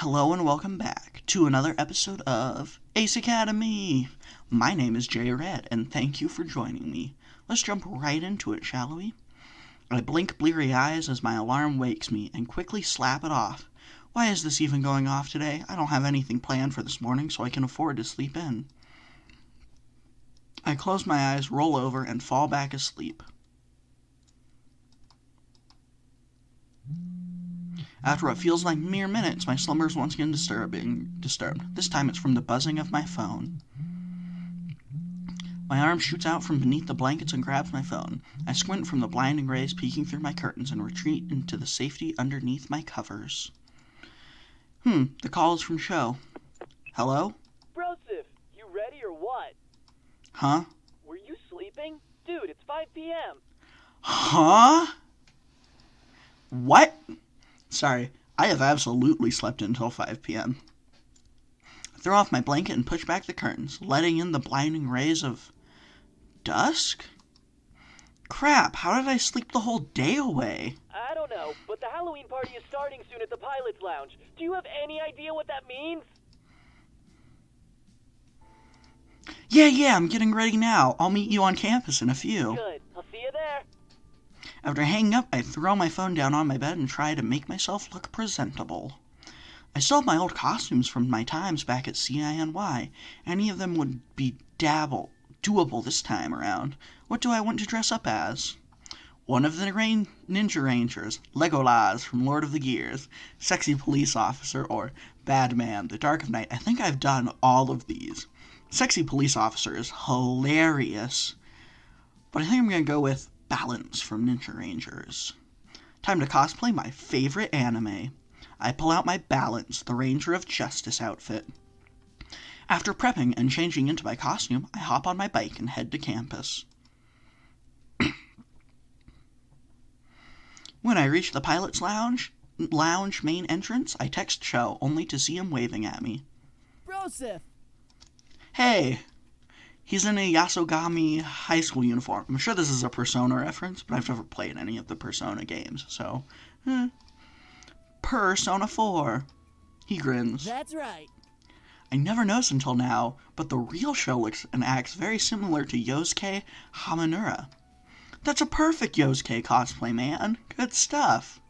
Hello and welcome back to another episode of Ace Academy. My name is Jay Red, and thank you for joining me. Let's jump right into it, shall we? I blink bleary eyes as my alarm wakes me and quickly slap it off. Why is this even going off today? I don't have anything planned for this morning, so I can afford to sleep in. I close my eyes, roll over, and fall back asleep. After what feels like mere minutes, my slumber is once again disturbed. This time it's from the buzzing of my phone. My arm shoots out from beneath the blankets and grabs my phone. I squint from the blinding rays peeking through my curtains and retreat into the safety underneath my covers. The call is from Sho. Hello? Broseph, you ready or what? Huh? Were you sleeping? Dude, it's 5 p.m. Huh? What? Sorry, I have absolutely slept until 5 p.m. I throw off my blanket and push back the curtains, letting in the blinding rays of dusk? Crap, how did I sleep the whole day away? I don't know, but the Halloween party is starting soon at the Pilot's Lounge. Do you have any idea what that means? Yeah, I'm getting ready now. I'll meet you on campus in a few. Good, I'll see you there. After hanging up, I throw my phone down on my bed and try to make myself look presentable. I still have my old costumes from my times back at CINY. Any of them would be doable this time around. What do I want to dress up as? One of the Ninja Rangers, Legolas from Lord of the Gears, Sexy Police Officer, or Bad Man, the Dark of Night. I think I've done all of these. Sexy Police Officer is hilarious, but I think I'm going to go with Balance from Ninja Rangers. Time to cosplay my favorite anime. I pull out my Balance, the Ranger of Justice outfit. After prepping and changing into my costume, I hop on my bike and head to campus. When I reach the Pilot's Lounge main entrance, I text Sho, only to see him waving at me. Broseph! Hey! He's in a Yasogami high school uniform. I'm sure this is a Persona reference, but I've never played any of the Persona games, so... Persona 4. He grins. That's right. I never noticed until now, but the real Sho looks and acts very similar to Yosuke Hamanura. That's a perfect Yosuke cosplay, man. Good stuff.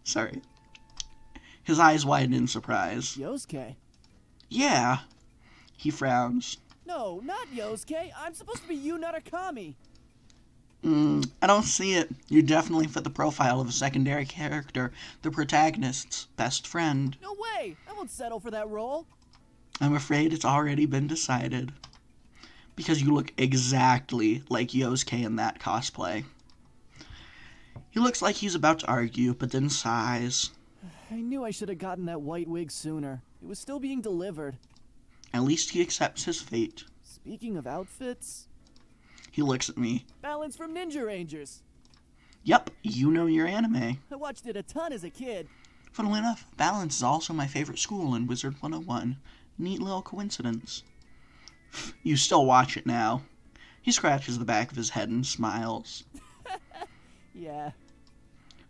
Sorry. His eyes widen in surprise. Yosuke? Yeah. He frowns. No, not Yosuke. I'm supposed to be you, not Akami. I don't see it. You definitely fit the profile of a secondary character, the protagonist's best friend. No way! I won't settle for that role. I'm afraid it's already been decided. Because you look exactly like Yosuke in that cosplay. He looks like he's about to argue, but then sighs. I knew I should have gotten that white wig sooner. It was still being delivered. At least he accepts his fate. Speaking of outfits... He looks at me. Balance from Ninja Rangers. Yep, you know your anime. I watched it a ton as a kid. Funnily enough, Balance is also my favorite school in Wizard 101. Neat little coincidence. You still watch it now. He scratches the back of his head and smiles. Yeah.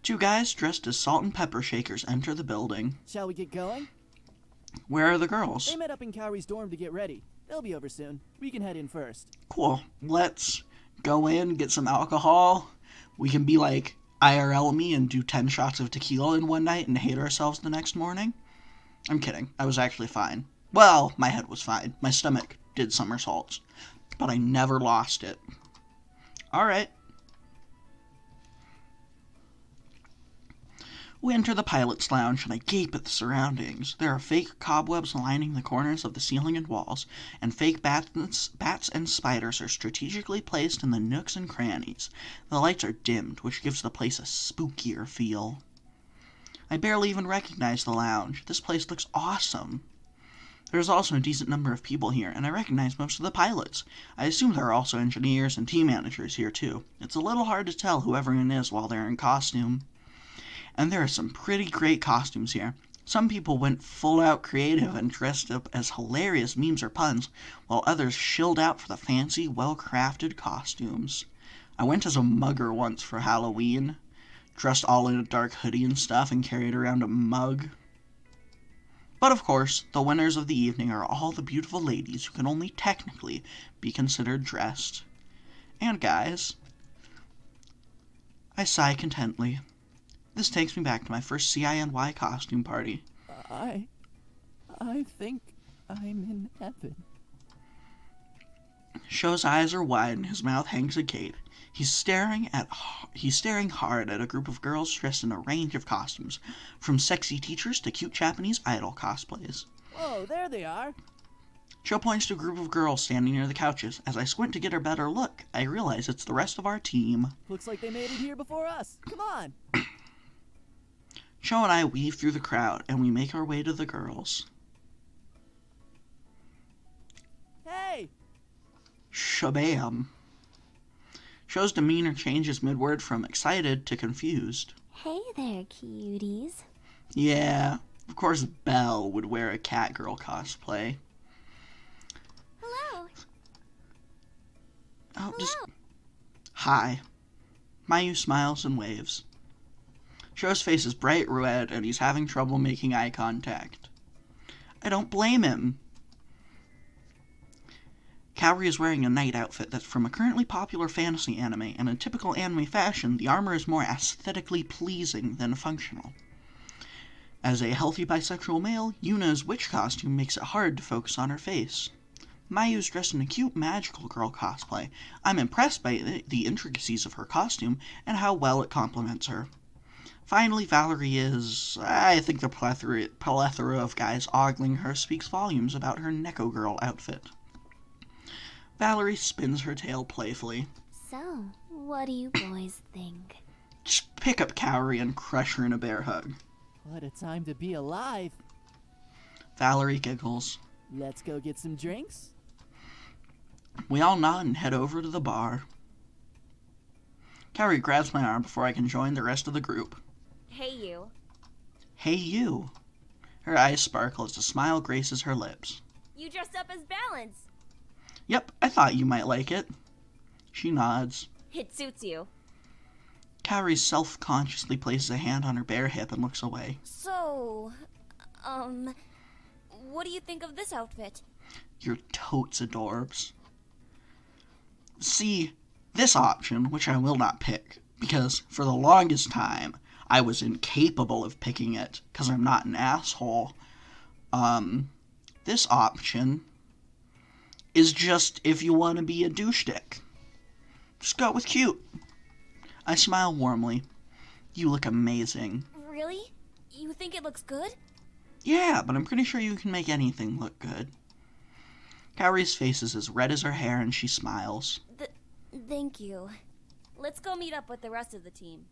Two guys dressed as salt and pepper shakers enter the building. Shall we get going? Where are the girls? They met up in Kaori's dorm to get ready. They'll be over soon. We can head in first. Cool. Let's go in, get some alcohol. We can be like IRL me and do 10 shots of tequila in one night and hate ourselves the next morning. I'm kidding. I was actually fine. Well, my head was fine. My stomach did somersaults. But I never lost it. Alright. We enter the Pilot's Lounge, and I gape at the surroundings. There are fake cobwebs lining the corners of the ceiling and walls, and fake bats and spiders are strategically placed in the nooks and crannies. The lights are dimmed, which gives the place a spookier feel. I barely even recognize the lounge. This place looks awesome. There's also a decent number of people here, and I recognize most of the pilots. I assume there are also engineers and team managers here, too. It's a little hard to tell who everyone is while they're in costume. And there are some pretty great costumes here. Some people went full out creative and dressed up as hilarious memes or puns, while others shilled out for the fancy, well-crafted costumes. I went as a mugger once for Halloween, dressed all in a dark hoodie and stuff and carried around a mug. But of course, the winners of the evening are all the beautiful ladies who can only technically be considered dressed. And guys, I sigh contently. This takes me back to my first CINY costume party. I think I'm in heaven. Sho's eyes are wide and his mouth hangs agape. He's staring hard at a group of girls dressed in a range of costumes, from sexy teachers to cute Japanese idol cosplays. Whoa, there they are. Sho points to a group of girls standing near the couches. As I squint to get a better look, I realize it's the rest of our team. Looks like they made it here before us. Come on. Sho and I weave through the crowd, and we make our way to the girls. Hey! Shabam. Sho's demeanor changes mid-word from excited to confused. Hey there, cuties. Yeah, of course Belle would wear a Catgirl cosplay. Hello. Oh, just... Hi. Mayu smiles and waves. Sho's face is bright red and he's having trouble making eye contact. I don't blame him. Kaori is wearing a night outfit that's from a currently popular fantasy anime, and in typical anime fashion, the armor is more aesthetically pleasing than functional. As a healthy bisexual male, Yuna's witch costume makes it hard to focus on her face. Mayu's dressed in a cute magical girl cosplay. I'm impressed by the intricacies of her costume and how well it complements her. Finally, Valerie is... I think the plethora of guys ogling her speaks volumes about her Neko Girl outfit. Valerie spins her tail playfully. So, what do you boys think? Just pick up Kaori and crush her in a bear hug. What a time to be alive. Valerie giggles. Let's go get some drinks. We all nod and head over to the bar. Kaori grabs my arm before I can join the rest of the group. Hey, you. Hey, you. Her eyes sparkle as a smile graces her lips. You dressed up as Balance. Yep, I thought you might like it. She nods. It suits you. Kaori self-consciously places a hand on her bare hip and looks away. So, what do you think of this outfit? You're totes adorbs. See, this option, which I will not pick, because for the longest time, I was incapable of picking it, because I'm not an asshole. This option is just if you want to be a douche dick. Just go with cute. I smile warmly. You look amazing. Really? You think it looks good? Yeah, but I'm pretty sure you can make anything look good. Kaori's face is as red as her hair and she smiles. Thank you. Let's go meet up with the rest of the team.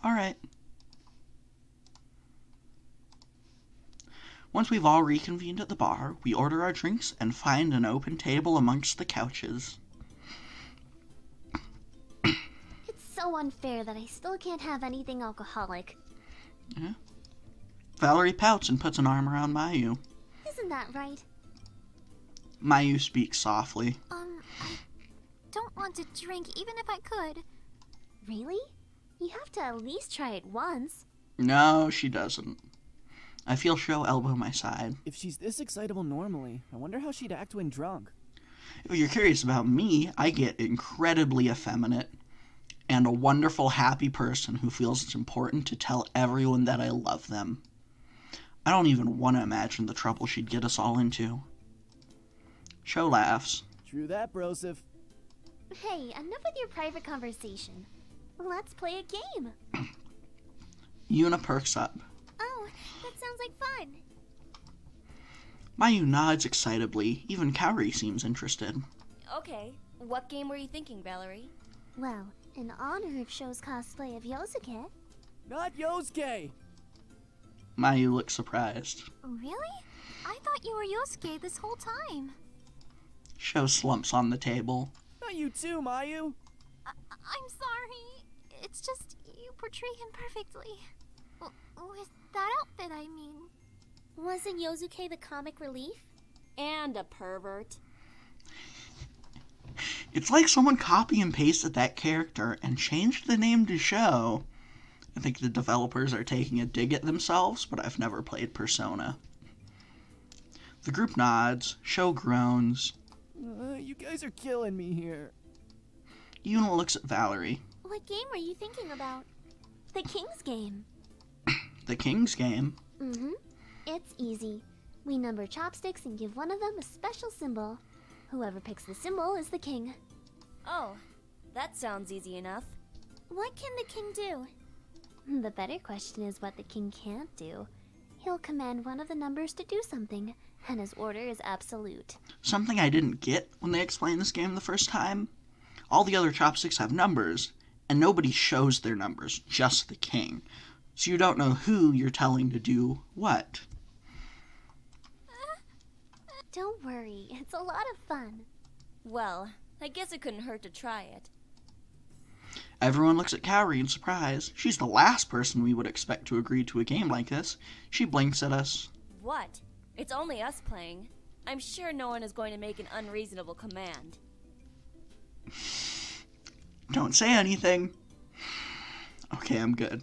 Alright. Once we've all reconvened at the bar, we order our drinks and find an open table amongst the couches. It's so unfair that I still can't have anything alcoholic. Yeah. Valerie pouts and puts an arm around Mayu. Isn't that right? Mayu speaks softly. I don't want to drink even if I could. Really? You have to at least try it once. No, she doesn't. I feel Sho elbow my side. If she's this excitable normally, I wonder how she'd act when drunk. If you're curious about me, I get incredibly effeminate and a wonderful, happy person who feels it's important to tell everyone that I love them. I don't even want to imagine the trouble she'd get us all into. Sho laughs. True that, brosif. Hey, enough with your private conversation. Let's play a game. Yuna perks up. Oh, that sounds like fun. Mayu nods excitably. Even Kaori seems interested. Okay. What game were you thinking, Valerie? Well, in honor of Sho's cosplay of Yosuke. Not Yosuke! Mayu looks surprised. Really? I thought you were Yosuke this whole time. Sho slumps on the table. Not you too, Mayu! I'm sorry. It's just you portray him perfectly. With that outfit, I mean. Wasn't Yosuke the comic relief? And a pervert. It's like someone copy and pasted that character and changed the name to Sho. I think the developers are taking a dig at themselves, but I've never played Persona. The group nods. Show groans. You guys are killing me here. Yuna looks at Valerie. What game were you thinking about? The King's game. The King's game? Mm-hmm. It's easy. We number chopsticks and give one of them a special symbol. Whoever picks the symbol is the king. Oh, that sounds easy enough. What can the king do? The better question is what the king can't do. He'll command one of the numbers to do something, and his order is absolute. Something I didn't get when they explained this game the first time. All the other chopsticks have numbers, and nobody shows their numbers, just the king. So you don't know who you're telling to do what. Don't worry, it's a lot of fun. Well, I guess it couldn't hurt to try it. Everyone looks at Kaori in surprise. She's the last person we would expect to agree to a game like this. She blinks at us. What? It's only us playing. I'm sure no one is going to make an unreasonable command. Don't say anything. Okay, I'm good.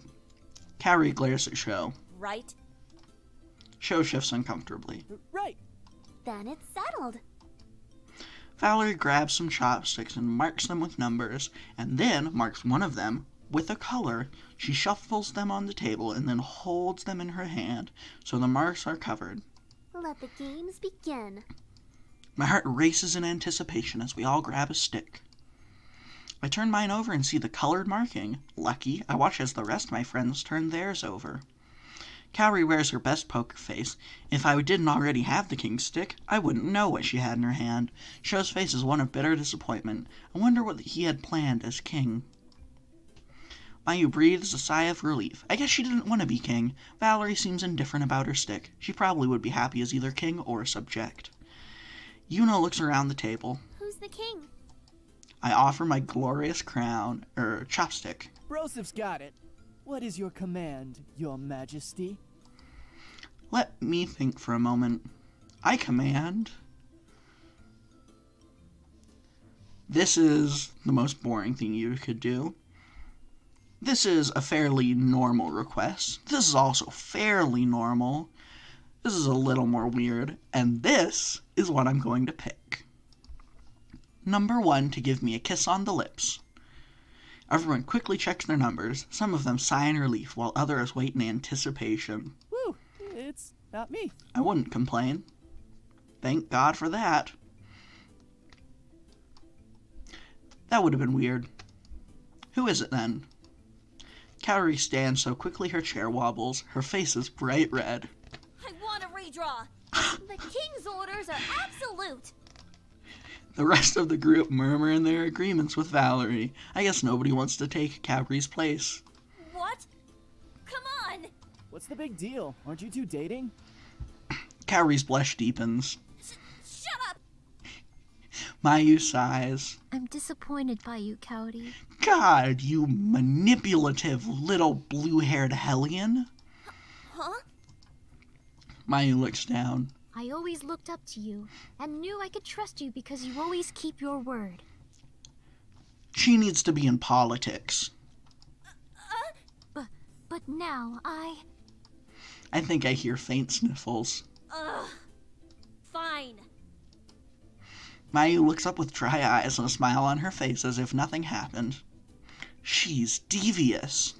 Kaori glares at Sho. Right? Sho shifts uncomfortably. Right. Then it's settled. Valerie grabs some chopsticks and marks them with numbers, and then marks one of them with a color. She shuffles them on the table and then holds them in her hand so the marks are covered. Let the games begin. My heart races in anticipation as we all grab a stick. I turn mine over and see the colored marking. Lucky, I watch as the rest of my friends turn theirs over. Kaori wears her best poker face. If I didn't already have the king's stick, I wouldn't know what she had in her hand. Sho's face is one of bitter disappointment. I wonder what he had planned as king. Mayu breathes a sigh of relief. I guess she didn't want to be king. Valerie seems indifferent about her stick. She probably would be happy as either king or subject. Yuna looks around the table. Who's the king? I offer my glorious crown, chopstick. Brosif's got it. What is your command, your majesty? Let me think for a moment. I command. This is the most boring thing you could do. This is a fairly normal request. This is also fairly normal. This is a little more weird. And this is what I'm going to pick. Number 1, to give me a kiss on the lips. Everyone quickly checks their numbers. Some of them sigh in relief, while others wait in anticipation. Woo! It's not me. I wouldn't complain. Thank God for that. That would have been weird. Who is it then? Kaori stands so quickly her chair wobbles. Her face is bright red. I want a redraw. The king's orders are absolute. The rest of the group murmur in their agreements with Valerie. I guess nobody wants to take Kaori's place. What? Come on! What's the big deal? Aren't you two dating? Kaori's blush deepens. Shut up! Mayu sighs. I'm disappointed by you, Kaori. God, you manipulative little blue-haired hellion. Huh? Mayu looks down. I always looked up to you and knew I could trust you because you always keep your word. She needs to be in politics. But now I think I hear faint sniffles. Fine. Mayu looks up with dry eyes and a smile on her face as if nothing happened. She's devious.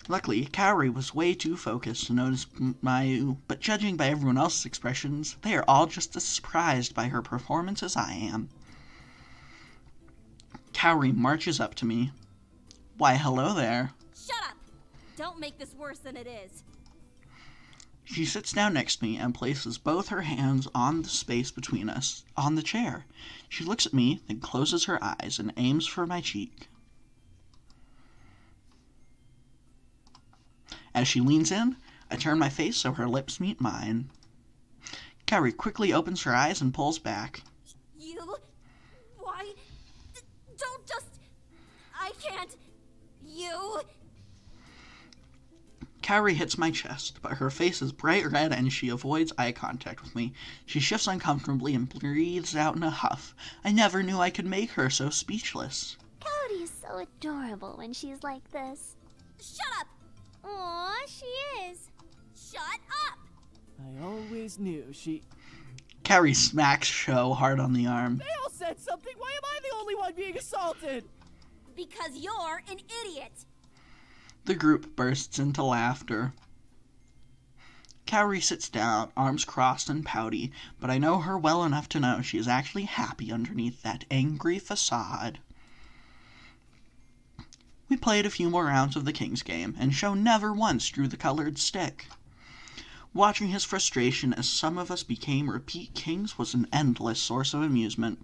Luckily, Kaori was way too focused to notice Mayu, but judging by everyone else's expressions, they are all just as surprised by her performance as I am. Kaori marches up to me. Why, hello there. Shut up! Don't make this worse than it is. She sits down next to me and places both her hands on the space between us, on the chair. She looks at me, then closes her eyes and aims for my cheek. As she leans in, I turn my face so her lips meet mine. Kaori quickly opens her eyes and pulls back. You? Why? Don't just... I can't... You... Kaori hits my chest, but her face is bright red and she avoids eye contact with me. She shifts uncomfortably and breathes out in a huff. I never knew I could make her so speechless. Kaori is so adorable when she's like this. Shut up! Aw, she is. Shut up! I always always knew she... Kaori smacks Sho hard on the arm. They all said something. Why am I the only one being assaulted? Because you're an idiot. The group bursts into laughter. Kaori sits down, arms crossed and pouty, but I know her well enough to know she is actually happy underneath that angry facade. We played a few more rounds of the King's game, and Sho never once drew the colored stick. Watching his frustration as some of us became repeat kings was an endless source of amusement.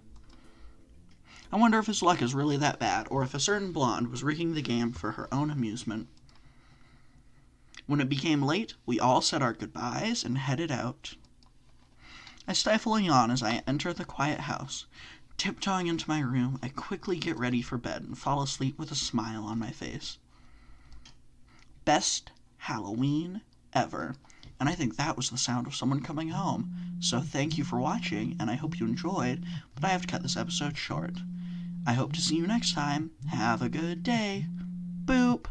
I wonder if his luck is really that bad, or if a certain blonde was rigging the game for her own amusement. When it became late, we all said our goodbyes and headed out. I stifle a yawn as I enter the quiet house. Tiptoeing into my room, I quickly get ready for bed and fall asleep with a smile on my face. Best Halloween ever. And I think that was the sound of someone coming home. So thank you for watching, and I hope you enjoyed, but I have to cut this episode short. I hope to see you next time. Have a good day. Boop!